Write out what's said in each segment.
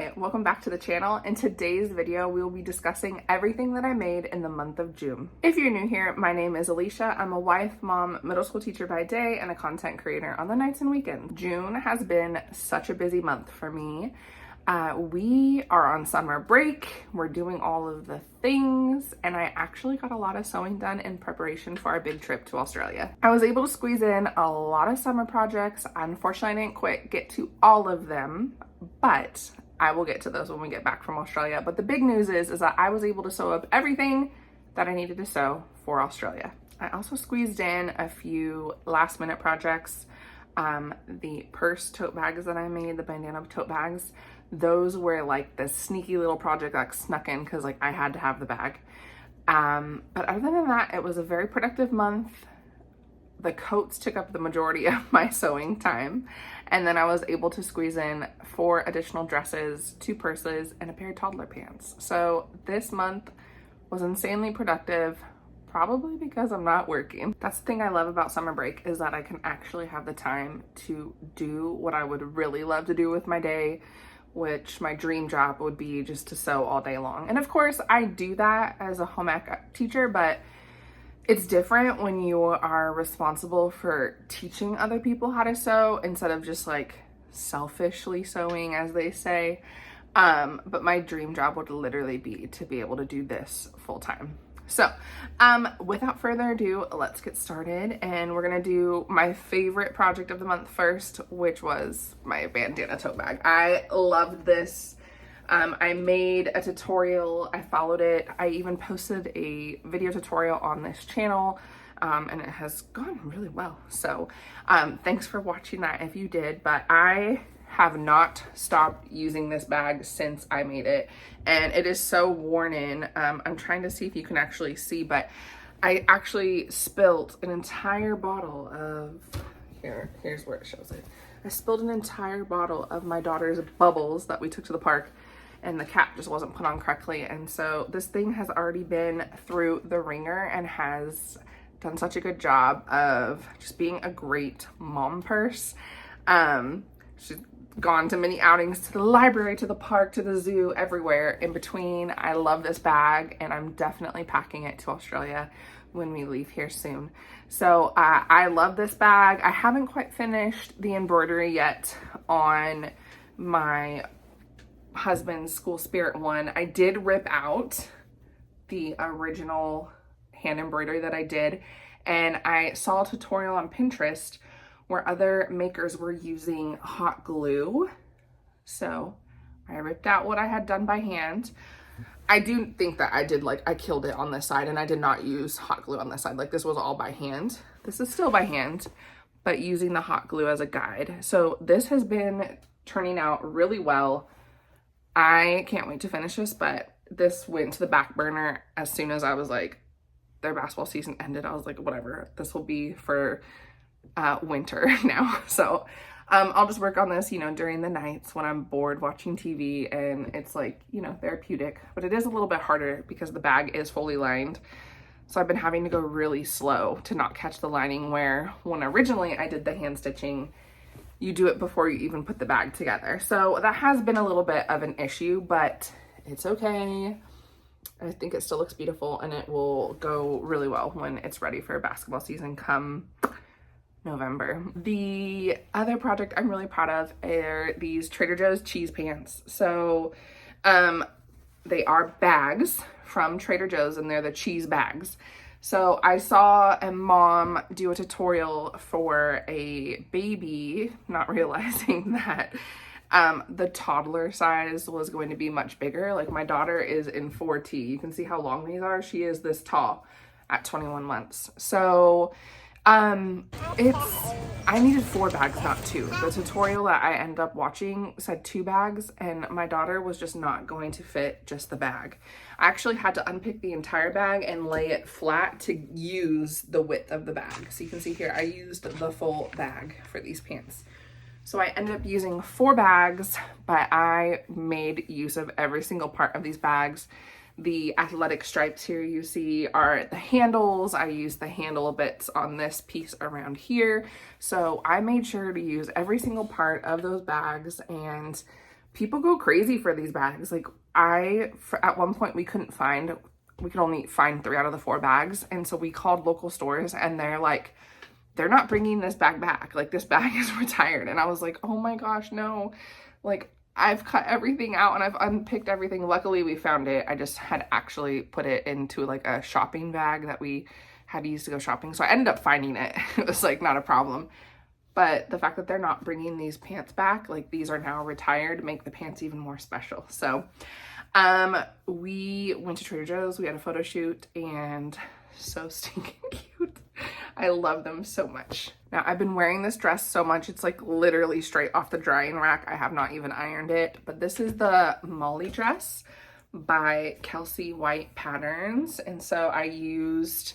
Hi, welcome back to the channel. In today's video, we will be discussing everything that I made in the month of June. If you're new here, my name is Alisha. I'm a wife, mom, middle school teacher by day, and a content creator on the nights and weekends. June has been such a busy month for me. We are on summer break. We're doing all of the things, and I actually got a lot of sewing done in preparation for our big trip to Australia. I was able to squeeze in a lot of summer projects. Unfortunately, I didn't get to all of them, but I will get to those when we get back from Australia. But the big news is that I was able to sew up everything that I needed to sew for Australia. I also squeezed in a few last minute projects. The purse tote bags that I made, the bandana tote bags, those were like this sneaky little project that snuck in because like I had to have the bag. But other than that, it was a very productive month. The coats took up the majority of my sewing time. And then I was able to squeeze in 4 additional dresses, 2 purses, and a pair of toddler pants. So this month was insanely productive, probably because I'm not working. That's the thing I love about summer break, is that I can actually have the time to do what I would really love to do with my day, which my dream job would be just to sew all day long. And of course I do that as a home ec teacher, but it's different when you are responsible for teaching other people how to sew instead of just like selfishly sewing, as they say. But my dream job would literally be to be able to do this full time. So without further ado, let's get started, and we're gonna do my favorite project of the month first, which was my bandana tote bag. I loved this. I made a tutorial, I followed it. I even posted a video tutorial on this channel, and it has gone really well. So thanks for watching that if you did, but I have not stopped using this bag since I made it, and it is so worn in. I'm trying to see if you can actually see, but I actually spilled an entire bottle of, here's where it shows it. I spilled an entire bottle of my daughter's bubbles that we took to the park, and the cap just wasn't put on correctly. And so this thing has already been through the ringer and has done such a good job of just being a great mom purse. She's gone to many outings, to the library, to the park, to the zoo, everywhere in between. I love this bag, and I'm definitely packing it to Australia when we leave here soon. So I love this bag. I haven't quite finished the embroidery yet on my husband's school spirit one. I did rip out the original hand embroidery that I did, and I saw a tutorial on Pinterest where other makers were using hot glue. So I ripped out what I had done by hand. I do think that I killed it on this side, and I did not use hot glue on this side. Like, this was all by hand. This is still by hand, but using the hot glue as a guide. So this has been turning out really well. I can't wait to finish this, but this went to the back burner as soon as I was like, their basketball season ended. I was like, whatever, this will be for winter now. So I'll just work on this, during the nights when I'm bored watching TV, and it's like, therapeutic. But it is a little bit harder because the bag is fully lined. So I've been having to go really slow to not catch the lining, where when originally I did the hand stitching, you do it before you even put the bag together. So that has been a little bit of an issue, but it's okay. I think it still looks beautiful, and it will go really well when it's ready for basketball season come November. The other project I'm really proud of are these Trader Joe's cheese pants. So they are bags from Trader Joe's, and they're the cheese bags. So I saw a mom do a tutorial for a baby, not realizing that the toddler size was going to be much bigger. Like, my daughter is in 4T. You can see how long these are. She is this tall at 21 months. So I needed 4 bags, not 2. The tutorial that I ended up watching said 2 bags, and my daughter was just not going to fit just the bag. I actually had to unpick the entire bag and lay it flat to use the width of the bag. So you can see here, I used the full bag for these pants. So I ended up using 4 bags, but I made use of every single part of these bags. The athletic stripes here you see are the handles. I used the handle bits on this piece around here. So I made sure to use every single part of those bags and people go crazy for these bags. Like at one point we could only find 3 out of the 4 bags. And so we called local stores and they're like, they're not bringing this bag back. Like, this bag is retired. And I was like, oh my gosh, no. Like, I've cut everything out and I've unpicked everything. Luckily we found it. I just had actually put it into like a shopping bag that we had used to go shopping. So I ended up finding it. It was like not a problem. But the fact that they're not bringing these pants back, like these are now retired, make the pants even more special. So we went to Trader Joe's, we had a photo shoot, and so stinking cute. I love them so much. Now I've been wearing this dress so much, it's like literally straight off the drying rack. I have not even ironed it, but this is the Molly dress by Kelsey White Patterns. And so I used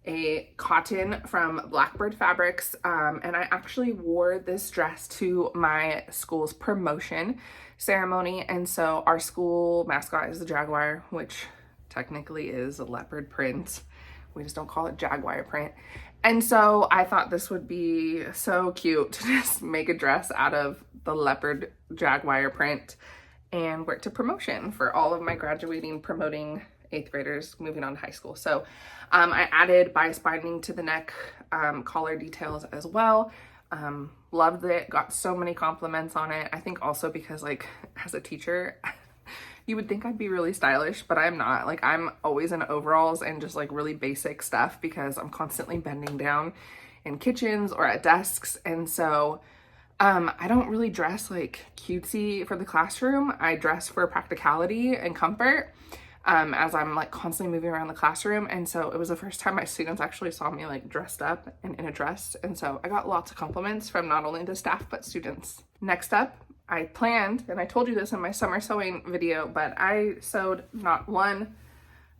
a cotton from Blackbird Fabrics, and I actually wore this dress to my school's promotion ceremony. And so our school mascot is the jaguar, which technically is a leopard print. We just don't call it jaguar print. And so I thought this would be so cute to just make a dress out of the leopard jaguar print and wear it to promotion for all of my graduating, promoting 8th graders moving on to high school. So I added bias binding to the neck, collar details as well. Loved it, got so many compliments on it. I think also because, like, as a teacher, you would think I'd be really stylish, but I'm not. Like, I'm always in overalls and just like really basic stuff because I'm constantly bending down in kitchens or at desks. And so I don't really dress like cutesy for the classroom. I dress for practicality and comfort, as I'm like constantly moving around the classroom. And so it was the first time my students actually saw me like dressed up and in a dress. And so I got lots of compliments from not only the staff, but students. Next up, I planned, and I told you this in my summer sewing video, but I sewed not 1,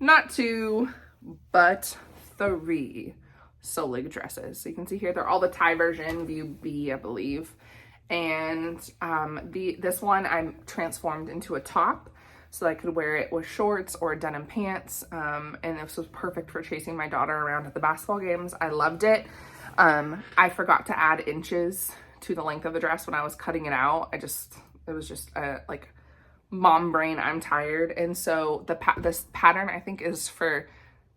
not 2, but 3 Solig dresses. So you can see here, they're all the tie version, view B, I believe. And this one I transformed into a top so I could wear it with shorts or denim pants. And this was perfect for chasing my daughter around at the basketball games. I loved it. I forgot to add inches to the length of the dress when I was cutting it out. It was just like mom brain, I'm tired. And so this pattern I think is for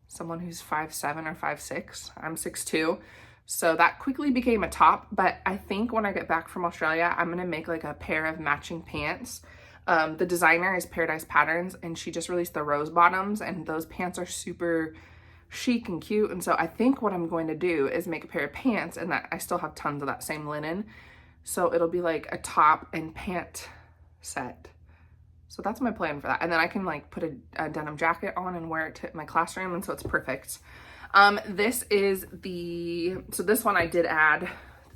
someone who's 5'7" or 5'6". I'm 6'2". So that quickly became a top, but I think when I get back from Australia, I'm gonna make like a pair of matching pants. The designer is Paradise Patterns, and she just released the rose bottoms, and those pants are super chic and cute. And so I think what I'm going to do is make a pair of pants, and that I still have tons of that same linen. So it'll be like a top and pant set. So that's my plan for that. And then I can like put a denim jacket on and wear it to my classroom. And so it's perfect. This one I did add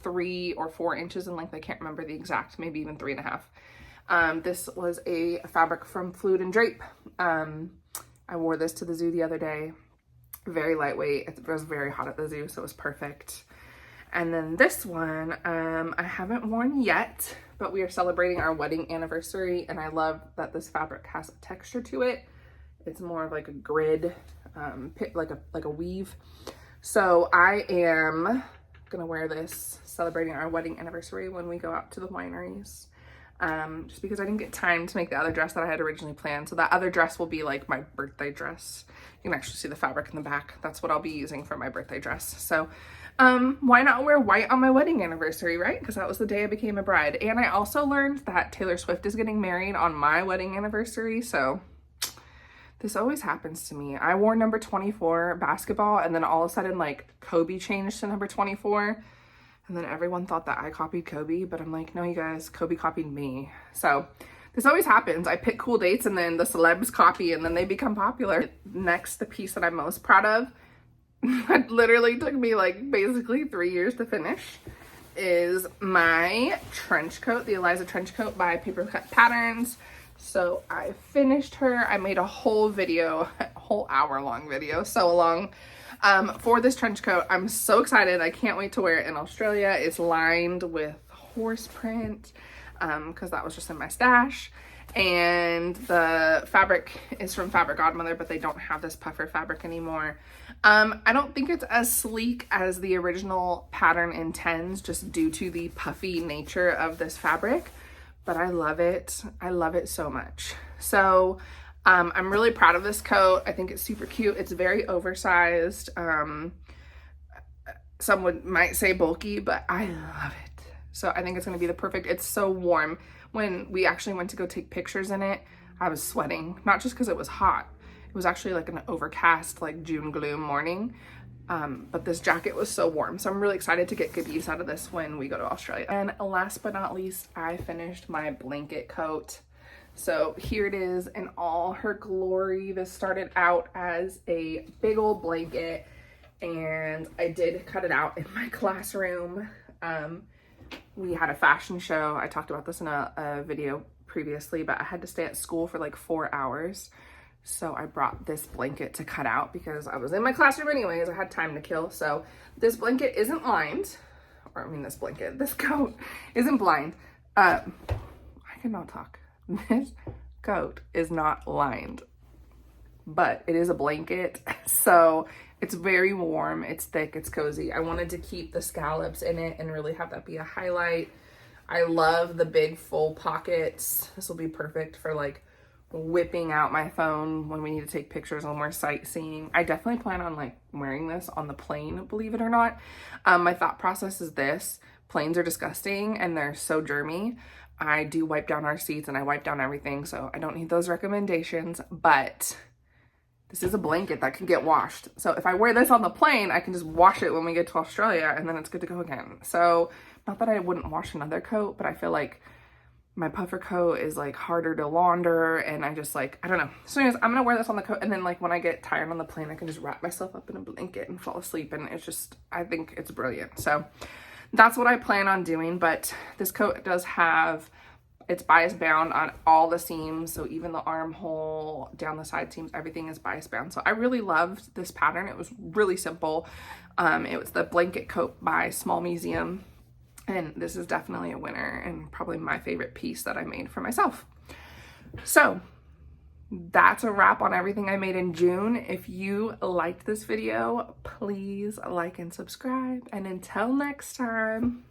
3 or 4 inches in length. I can't remember the exact, maybe even 3.5. This was a fabric from Fluid and Drape. I wore this to the zoo the other day. Very lightweight. It was very hot at the zoo, so it was perfect. And then this one, I haven't worn yet, but we are celebrating our wedding anniversary, and I love that this fabric has a texture to it. It's more of like a grid, like a weave. So I am gonna wear this celebrating our wedding anniversary when we go out to the wineries. Just because I didn't get time to make the other dress that I had originally planned. So that other dress will be like my birthday dress. You can actually see the fabric in the back. That's what I'll be using for my birthday dress. So why not wear white on my wedding anniversary, right? Because that was the day I became a bride. And I also learned that Taylor Swift is getting married on my wedding anniversary. So this always happens to me. I wore number 24 basketball, and then all of a sudden like Kobe changed to number 24. And then everyone thought that I copied Kobe, but I'm like, no, you guys, Kobe copied me. So this always happens. I pick cool dates and then the celebs copy and then they become popular. Next, the piece that I'm most proud of, that literally took me like basically 3 years to finish, is my trench coat, the Eliza trench coat by Paper Cut Patterns. So I finished her. I made a whole video, a whole hour-long video, so long, for this trench coat. I'm so excited. I can't wait to wear it in Australia. It's lined with horse print, because that was just in my stash. And the fabric is from Fabric Godmother, but they don't have this puffer fabric anymore. I don't think it's as sleek as the original pattern intends, just due to the puffy nature of this fabric. but I love it. I love it so much. So I'm really proud of this coat. I think it's super cute. It's very oversized. Someone might say bulky, but I love it. So I think it's gonna be the perfect, it's so warm. When we actually went to go take pictures in it, I was sweating, not just because it was hot. It was actually like an overcast, like June gloom morning. But this jacket was so warm. So I'm really excited to get good use out of this when we go to Australia. And last but not least, I finished my blanket coat. So here it is in all her glory. This started out as a big old blanket, and I did cut it out in my classroom. We had a fashion show. I talked about this in a video previously, but I had to stay at school for like 4 hours. So I brought this blanket to cut out because I was in my classroom anyways. I had time to kill. So this blanket isn't lined, or I mean this coat isn't blind. I cannot talk. This coat is not lined, but it is a blanket. So it's very warm, it's thick, it's cozy. I wanted to keep the scallops in it and really have that be a highlight. I love the big full pockets. This will be perfect for like whipping out my phone when we need to take pictures when we're sightseeing. I definitely plan on like wearing this on the plane, believe it or not. My thought process is this: planes are disgusting and they're so germy. I do wipe down our seats and I wipe down everything, so I don't need those recommendations, but this is a blanket that can get washed. So if I wear this on the plane, I can just wash it when we get to Australia and then it's good to go again. So not that I wouldn't wash another coat, but I feel like my puffer coat is like harder to launder, and I just like, I don't know. So anyways, I'm gonna wear this on the coat, and then like when I get tired on the plane, I can just wrap myself up in a blanket and fall asleep, and it's just, I think it's brilliant. So that's what I plan on doing. But this coat does have, it's bias bound on all the seams, so even the armhole, down the side seams, everything is bias bound. So I really loved this pattern. It was really simple. It was the blanket coat by Small Museum, and this is definitely a winner and probably my favorite piece that I made for myself. So that's a wrap on everything I made in June. If you liked this video, please like and subscribe, and until next time.